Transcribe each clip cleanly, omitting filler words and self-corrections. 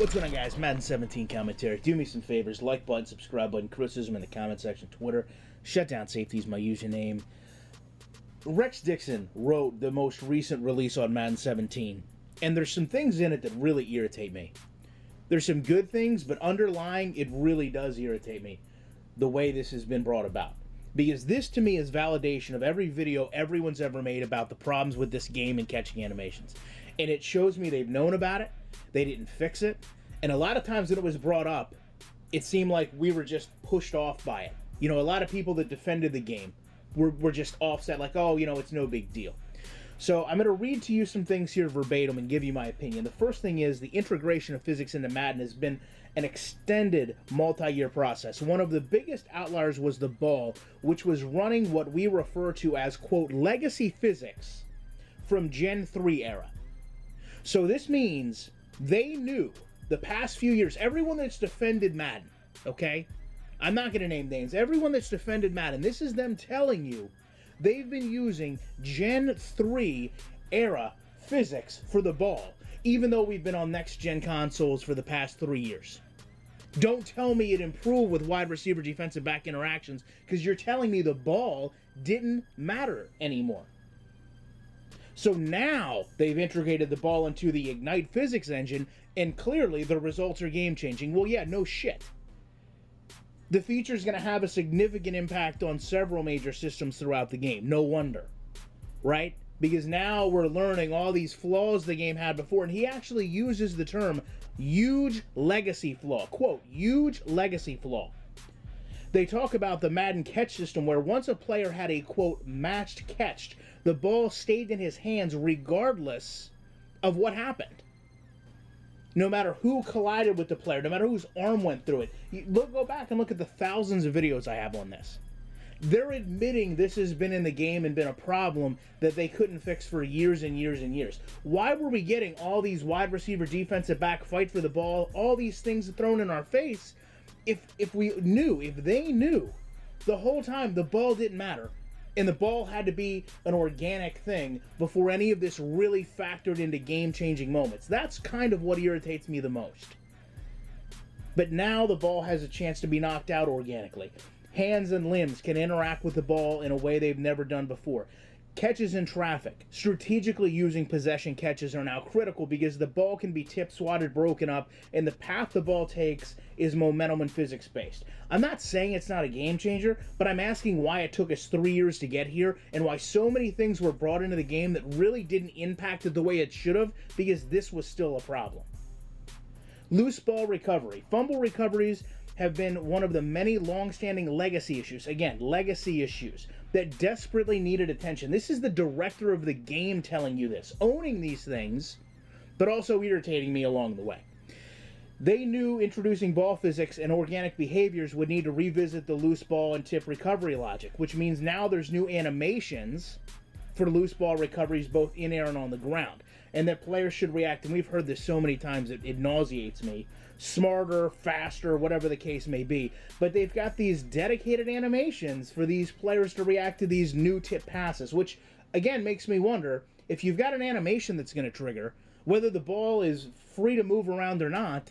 What's going on, guys? Madden 17 commentary. Do me some favors. Like button, subscribe button, criticism in the comment section, Twitter. Shutdown Safety is my username. Rex Dixon wrote the most recent release on Madden 17, and there's some things in it that really irritate me. There's some good things, but underlying, it really does irritate me the way this has been brought about. Because this, to me, is validation of every video everyone's ever made about the problems with this game and catching animations. And it shows me they've known about it, they didn't fix it, and a lot of times when it was brought up, it seemed like we were just pushed off by it. You know, a lot of people that defended the game were just offset, like, oh, you know, it's no big deal. So I'm going to read to you some things here verbatim and give you my opinion. The first thing is the integration of physics into Madden has been an extended multi-year process. One of the biggest outliers was the ball, which was running what we refer to as, quote, legacy physics from Gen 3 era. So this means they knew the past few years, everyone that's defended Madden, okay? I'm not going to name names. Everyone that's defended Madden, this is them telling you they've been using Gen 3 era physics for the ball, even though we've been on next-gen consoles for the past 3 years. Don't tell me it improved with wide receiver defensive back interactions, because you're telling me the ball didn't matter anymore. So now they've integrated the ball into the Ignite physics engine, and clearly the results are game-changing. Well, yeah, no shit. The feature is going to have a significant impact on several major systems throughout the game. No wonder, right? Because now we're learning all these flaws the game had before, and he actually uses the term huge legacy flaw. Quote, huge legacy flaw. They talk about the Madden catch system where once a player had a, quote, matched catch, the ball stayed in his hands regardless of what happened. No matter who collided with the player, no matter whose arm went through it. Go back and look at the thousands of videos I have on this. They're admitting this has been in the game and been a problem that they couldn't fix for years and years and years. Why were we getting all these wide receiver defensive back fight for the ball, all these things thrown in our face, if they knew the whole time the ball didn't matter, and the ball had to be an organic thing before any of this really factored into game-changing moments? That's kind of what irritates me the most. But now the ball has a chance to be knocked out organically. Hands and limbs can interact with the ball in a way they've never done before. Catches in traffic, strategically using possession catches are now critical because the ball can be tipped, swatted, broken up, and the path the ball takes is momentum and physics based. I'm not saying it's not a game changer, but I'm asking why it took us 3 years to get here and why so many things were brought into the game that really didn't impact it the way it should have, because this was still a problem. Loose ball recovery. Fumble recoveries have been one of the many long-standing legacy issues, again, legacy issues, that desperately needed attention. This is the director of the game telling you this, owning these things, but also irritating me along the way. They knew introducing ball physics and organic behaviors would need to revisit the loose ball and tip recovery logic, which means now there's new animations for loose ball recoveries both in air and on the ground, and that players should react, and we've heard this so many times it nauseates me, smarter, faster, whatever the case may be, but they've got these dedicated animations for these players to react to these new tip passes, which again makes me wonder, if you've got an animation that's going to trigger, whether the ball is free to move around or not,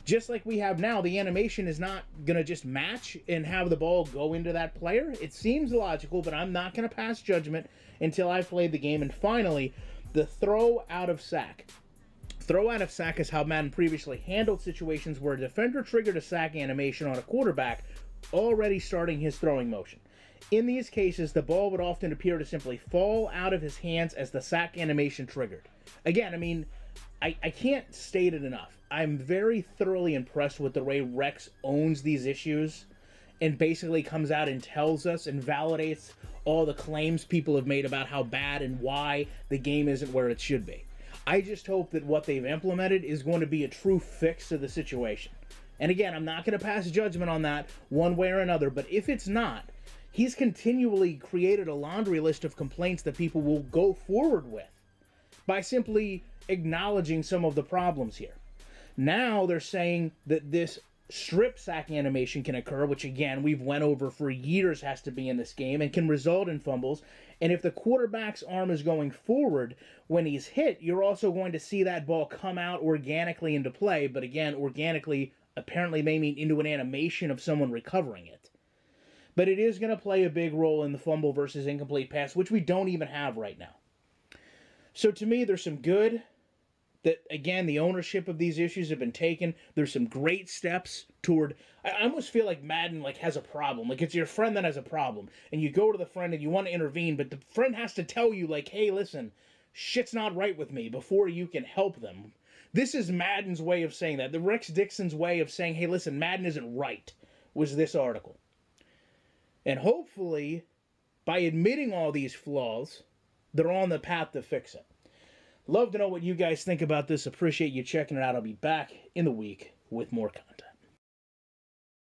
just like we have now, the animation is not going to just match and have the ball go into that player. It seems logical, but I'm not going to pass judgment until I've played the game. And finally, the throw out of sack. Throw out of sack is how Madden previously handled situations where a defender triggered a sack animation on a quarterback already starting his throwing motion. In these cases, the ball would often appear to simply fall out of his hands as the sack animation triggered. Again, I mean, I can't state it enough. I'm very thoroughly impressed with the way Rex owns these issues and basically comes out and tells us and validates all the claims people have made about how bad and why the game isn't where it should be. I just hope that what they've implemented is going to be a true fix to the situation. And again, I'm not going to pass judgment on that one way or another, but if it's not, he's continually created a laundry list of complaints that people will go forward with by simply acknowledging some of the problems here. Now they're saying that this strip sack animation can occur, which again we've went over for years has to be in this game and can result in fumbles. And if the quarterback's arm is going forward when he's hit, you're also going to see that ball come out organically into play. But again, organically apparently may mean into an animation of someone recovering it. But it is going to play a big role in the fumble versus incomplete pass, which we don't even have right now. So to me, there's some good. That, again, the ownership of these issues have been taken. There's some great steps toward... I almost feel like Madden has a problem. Like, it's your friend that has a problem. And you go to the friend and you want to intervene, but the friend has to tell you, like, hey, listen, shit's not right with me, before you can help them. This is Madden's way of saying that. The Rex Dixon's way of saying, hey, listen, Madden isn't right, was this article. And hopefully, by admitting all these flaws, they're on the path to fix it. Love to know what you guys think about this. Appreciate you checking it out. I'll be back in the week with more content.